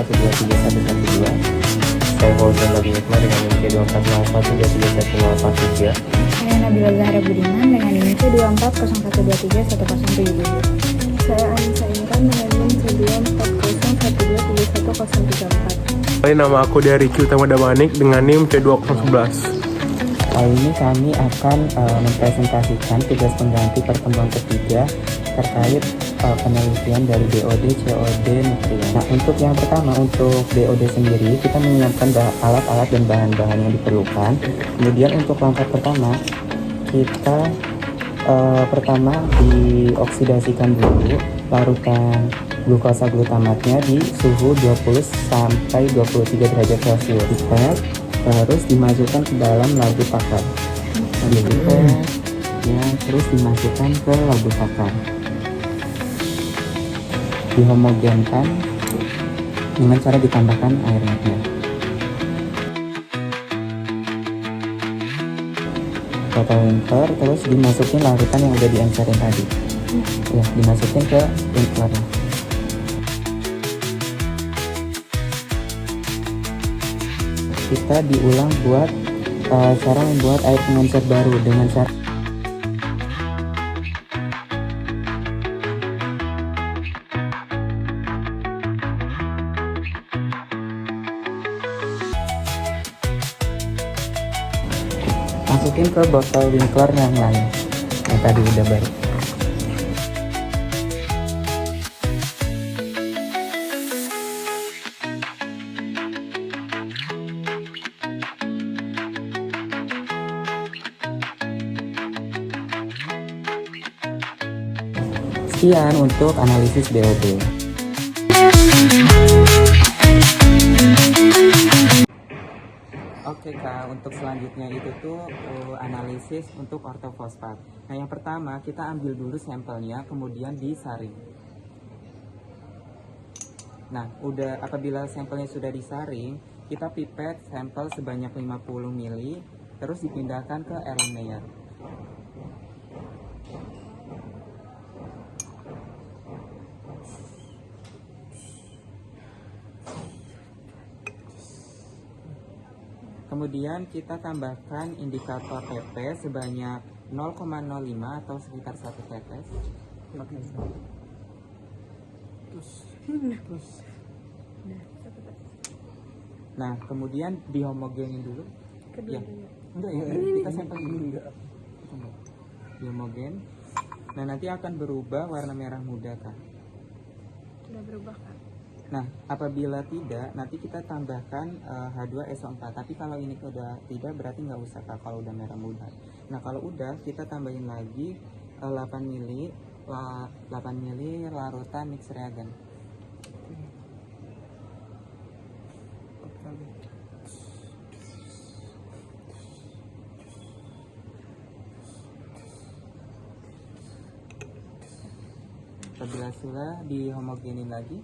1231112. Saya Fauzan Nabi Hikmah dengan NIM C2404333143. Saya Nabila Zahra Budiman dengan NIM C2401231077. Saya Anissa Intan dengan NIM C2401231034. Nama aku Riki Utama Damanik dengan NIM C2011. Kali ini kami akan mempresentasikan tugas pengganti pertemuan ketiga terkait penelitian dari DOD, COD, nutrien. Nah, untuk yang pertama, untuk DOD sendiri, kita menyiapkan alat-alat dan bahan-bahan yang diperlukan. Kemudian untuk langkah pertama, kita pertama dioksidasikan dulu larutan glukosa glutamatnya di suhu 20 sampai 23 derajat Celcius. Terus dimasukkan ke dalam labu takar. Terus dimasukkan ke labu takar. Dihomogenkan dengan cara ditambahkan airnya. Total winter, terus dimasukin larutan yang udah diencerin tadi. Ya, dimasukin ke winternya. Kita diulang buat cara membuat air pengencer baru dengan cara masukin ke botol Winkler yang lain yang tadi udah baru. Sekian untuk analisis DOD. Oke Kak, untuk selanjutnya itu tuh analisis untuk ortofosfat. Nah, yang pertama kita ambil dulu sampelnya, kemudian disaring. Nah, apabila sampelnya sudah disaring, kita pipet sampel sebanyak 50 ml, terus dipindahkan ke Erlenmeyer. Kemudian kita tambahkan indikator PP sebanyak 0,05 atau sekitar 1 tetes. Nah, kemudian dihomogenin dulu. Ya. Enggak ya, kita sampel ini enggak. Dihomogen. Nah, nanti akan berubah warna merah muda, Kak. Sudah berubah, Kak. Nah, apabila tidak, nanti kita tambahkan H2SO4. Tapi kalau ini udah tidak, berarti nggak usah Kak, kalau udah merah muda. Nah, kalau udah, kita tambahin lagi 8 ml larutan mix reagen. Apabila sudah dihomogenin lagi.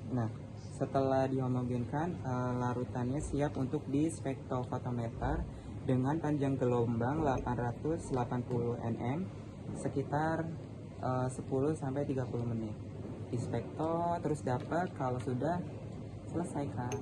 Nah, setelah dihomogenkan, larutannya siap untuk di spektrofotometer dengan panjang gelombang 880 nm sekitar 10-30 menit. Di spektro terus dapat kalau sudah selesai Kak.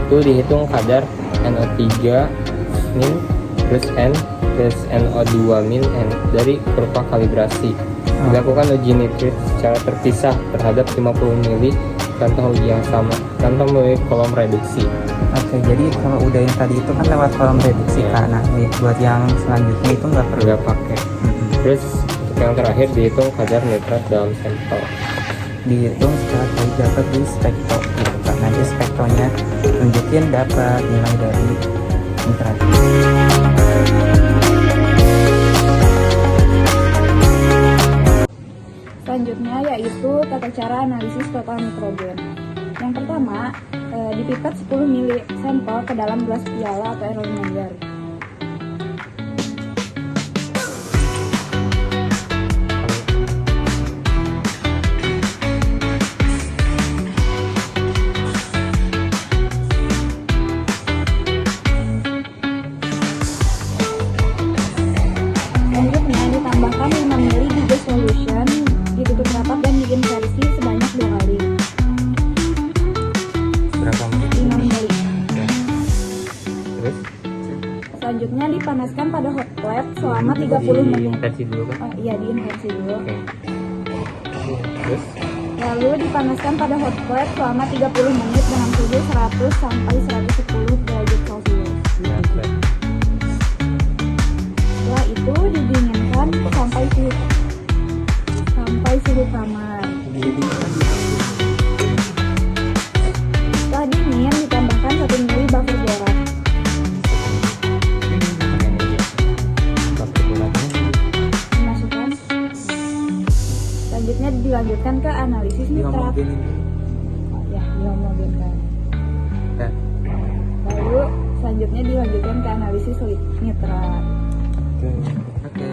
itu dihitung kadar NO3 min plus N plus NO2 min N dari kurva kalibrasi. Dilakukan uji nitrit secara terpisah terhadap 50 ml tanpa uji yang sama, tanpa melalui kolom reduksi. Oke, jadi kalau udah yang tadi itu kan lewat kolom reduksi Kak. Nah, buat yang selanjutnya itu nggak perlu. Nggak pakai. Terus untuk yang terakhir dihitung kadar nitrat dalam sampel. Dihitung setelah tadi dapat di spekto gitu Kak. Nanti spektonya tunjukin dapat nilai dari nitrat. Selanjutnya yaitu tata cara analisis total nitrogen. Yang pertama, dipipet 10 ml sampel ke dalam gelas piala atau Erlenmeyer. Selanjutnya ditambahkan 5 ml di gas solution, ditutup rapat dan diinversi sebanyak 2 kali. Berapa menit? 5 ml. Terus Selanjutnya dipanaskan pada hot plate selama 30 menit. diinversi dulu kan? Oh iya, diinversi dulu. Oke. Terus Lalu dipanaskan pada hot plate selama 30 menit dengan suhu 100 sampai 110 derajat Celcius. Setelah itu didinginkan sampai suhu kamar. Setelah dingin ditambahkan 1 ml buffer borax. Dimasukkan. Selanjutnya dilanjutkan ke analisis nitrat. Ya, dihomogenkan. Ya. Lalu selanjutnya dilanjutkan ke analisis nitrat. Oke.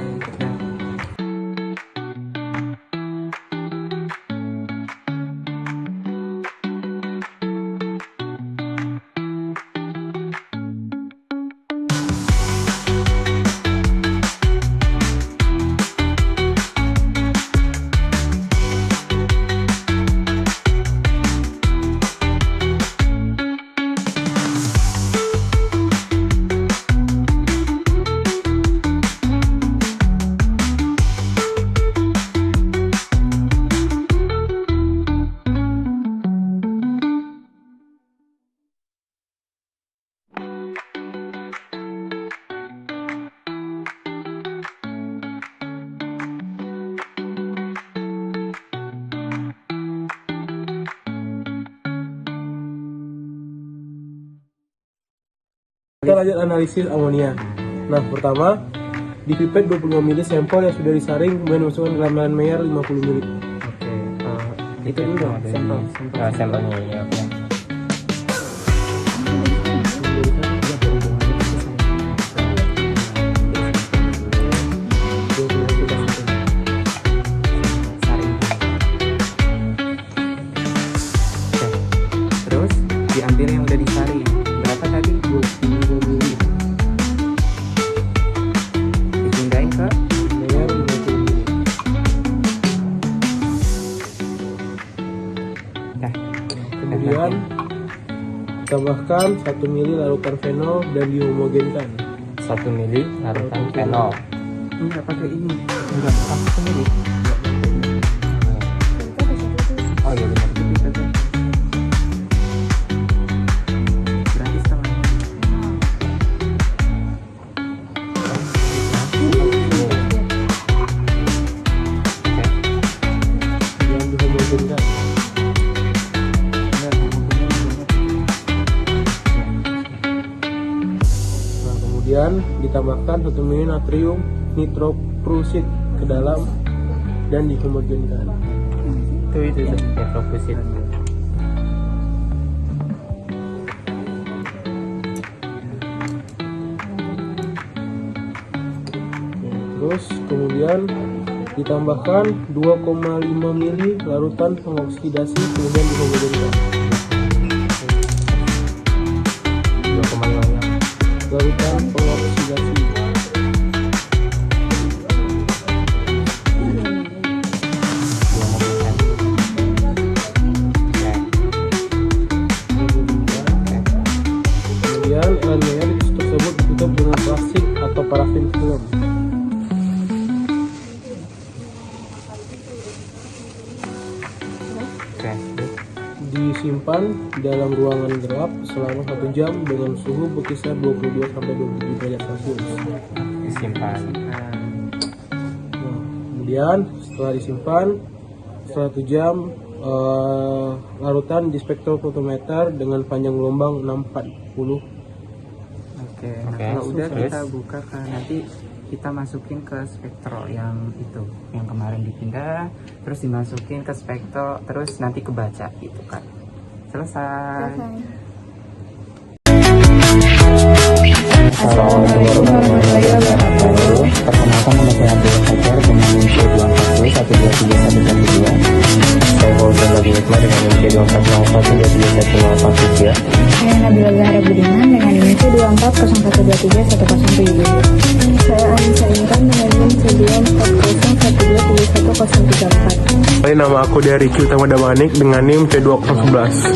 Kita lanjut analisis amonia. Nah, pertama dipipet 25 ml sampel yang sudah disaring, kemudian dimasukkan ke dalam Erlenmeyer 50 ml. oke. Itu dulu dong, sampel. Sampelnya ya, oke. Terus diambil yang udah disaring. Berapa tadi? 20 ml. Dipindahin ke Erlenmeyer 50 ml. Nah, Kemudian tambahkan 1 ml larutan fenol dan dihomogenkan. 1 ml larutan fenol. enggak pakai ini. Enggak pakai sendiri. Oh iya benar. Berarti setengah. Yang dihomogenkan. Nah, kemudian ditambahkan 1 ml natrium nitroprusit ke dalam dan dihomogenkan. Itu nitroprusit. Terus kemudian ditambahkan 2,5 ml larutan pengoksidasi kemudian dihomogenkan. 2,5 Larutan pengoksidasi. disimpan dalam ruangan gelap selama 1 jam dengan suhu berkisar 22 sampai 27 derajat Celcius. Disimpan. Nah, kemudian setelah disimpan setelah 1 jam, larutan di spektrofotometer dengan panjang gelombang 640. Oke, nah Oke, kalau udah terus? kita buka ke nanti kita masukin ke spektro yang itu yang kemarin dipindah, terus dimasukin ke spektro, terus nanti kebaca gitu kan. Selesai. Assalamualaikum warahmatullahi wabarakatuh. Perkenalkan, nama saya Abdul Hajar dengan NIM 240123112. Saya Fauzan Nabi Hikmah dengan NIM 240123123. Saya Nabila Zahra Budiman dengan NIM 240123107. Saya Anissa Imran dengan NIM 240123104. Hai, nama aku dari Riki Utama Damanik dengan NIM C2011.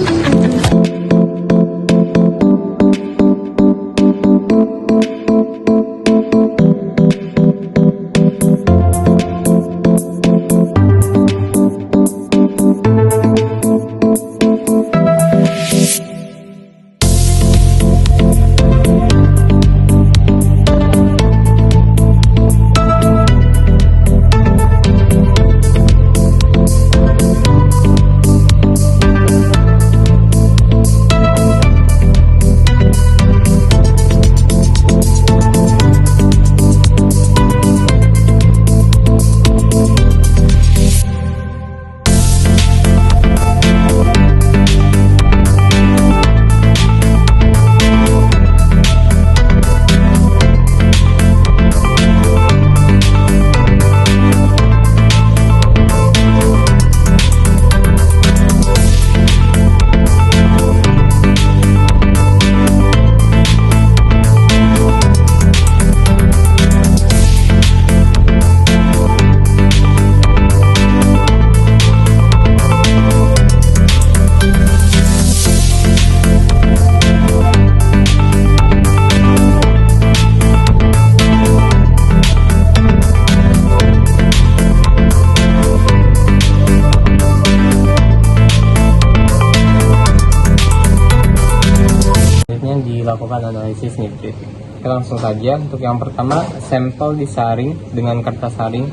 Dilakukan analisis nitrit. Oke, langsung saja. Untuk yang pertama, sampel disaring dengan kertas saring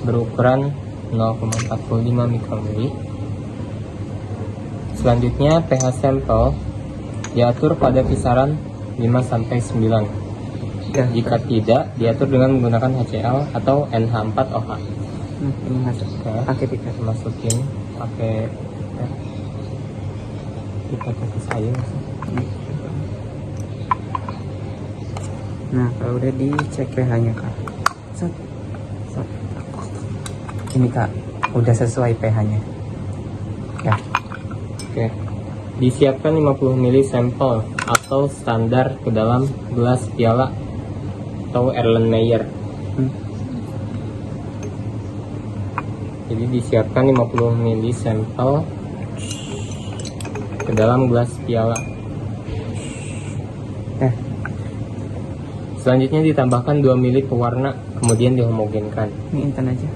berukuran 0,45 mikromili. Selanjutnya, pH sampel diatur pada kisaran 5-9. Jika tidak, diatur dengan menggunakan HCl atau NH4OH. Ini masuk pakai pipet. Masukin pakai pipet sayur. Nah, kalau udah dicek pH-nya kak, set. Ini kak, udah sesuai pH-nya. Ya. Oke. Disiapkan 50 ml sampel atau standar ke dalam gelas piala atau Erlenmeyer. Jadi disiapkan 50 ml sampel ke dalam gelas piala. Selanjutnya ditambahkan 2 ml pewarna, kemudian dihomogenkan. Ini intan aja.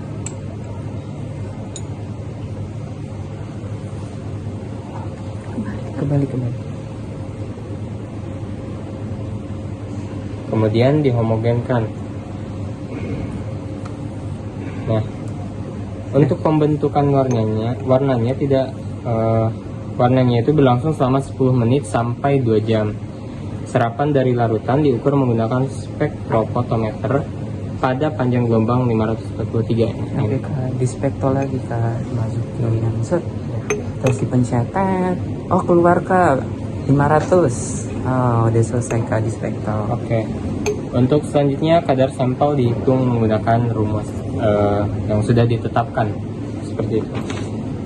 Kembali. Kemudian dihomogenkan. Nah, untuk pembentukan warnanya tidak warnanya itu berlangsung selama 10 menit sampai 2 jam. Serapan dari larutan diukur menggunakan spektrofotometer pada panjang gelombang 543. Oke kak, di spektro lagi kak, masukin set. Terus dipencetan. Oh, keluar kak 500. Oh, udah selesai kak di spektro. Oke. Untuk selanjutnya, kadar sampel dihitung menggunakan rumus yang sudah ditetapkan seperti itu.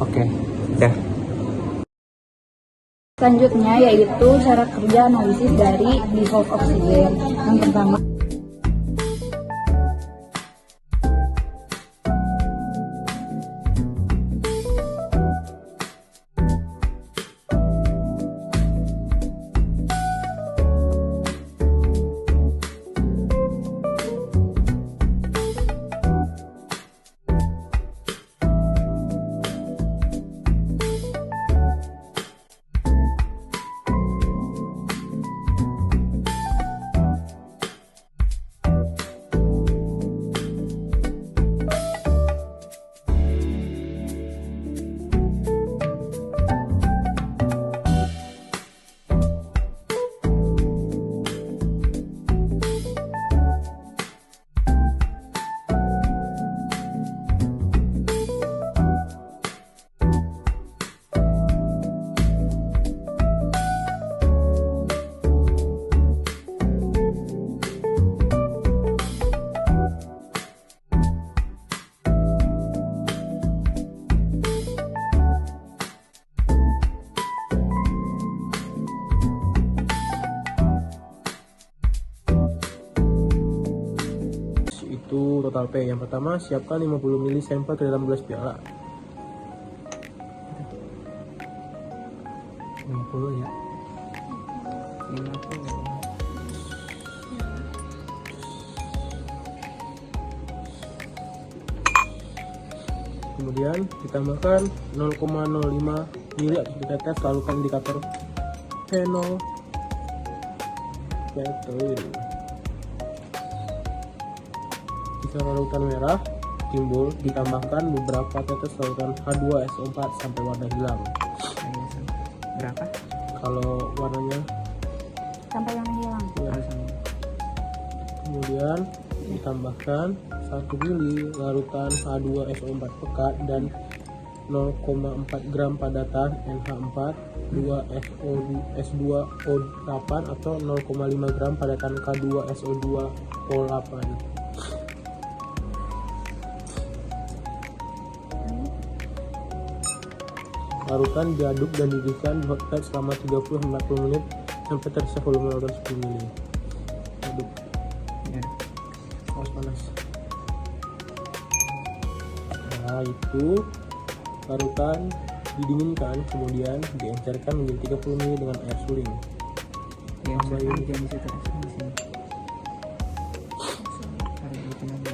Oke, dah. Selanjutnya yaitu cara kerja analisis dari dissolved oksigen. Yang pertama, yaitu total P. Yang pertama, siapkan 50 ml sampel ke dalam gelas piala. 50 ya. 50. Kemudian ditambahkan 0,05 ml atau ditetes, lalukan indikator phenol ketone. Jika larutan merah timbul, ditambahkan beberapa tetes larutan H2SO4 sampai warna hilang. Berapa? Kalau warnanya Sampai warna hilang. kemudian ditambahkan 1 ml larutan H2SO4 pekat dan 0,4 gram padatan NH4 2SO2O8 atau 0,5 gram padatan K2SO2O8. Larutan diaduk dan dididihkan di hot plate selama 30-40 menit sampai tersisa volume larutan 10 ml. Aduk. Ya. Awas panas. Nah, itu larutan didinginkan, kemudian diencerkan menjadi 30 ml dengan air suling. Yang Tambahin. di situ di sini. Harus bikin aja.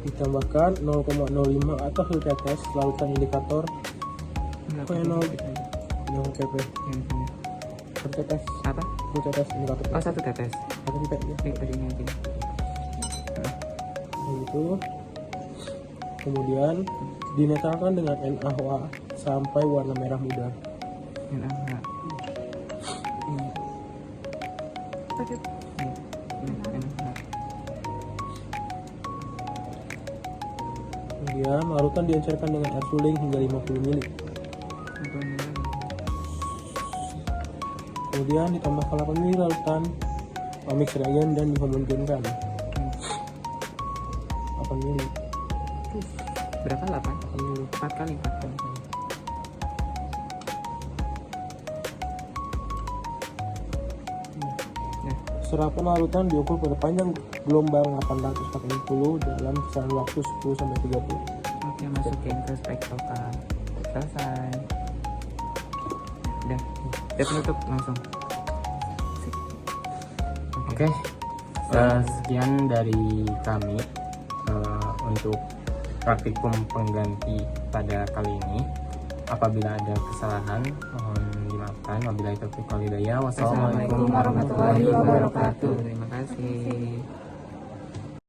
Ditambahkan 0,05 atau tetes larutan indikator phenol yang PP. Yang sini. Tetes, Apa? tetes indikator. Oh, 1 tetes. Satu pipet ya. Ini tadinya aja. Itu. Kemudian dinetralkan dengan NaOH sampai warna merah muda. Yang apa? Pakai Kemudian larutan diencerkan dengan air suling hingga 50 ml. Kemudian ditambahkan 8 ml larutan mix reagen dan dihomogenkan. 8 ml. Berapa? 8? 8 ml. 4 kali 4 kali. Serapan larutan diukur pada panjang gelombang 840 dalam kisaran waktu 10 sampai 30. Oke, masukin ke spektrometer. Selesai. Udah penutup langsung. Sip. Oke, sekian dari kami untuk praktikum pengganti pada kali ini. Apabila ada kesalahan, mohon dimaafkan. Wabillahi taufiq wal hidayah. Wassalamualaikum warahmatullahi wabarakatuh. Terima kasih.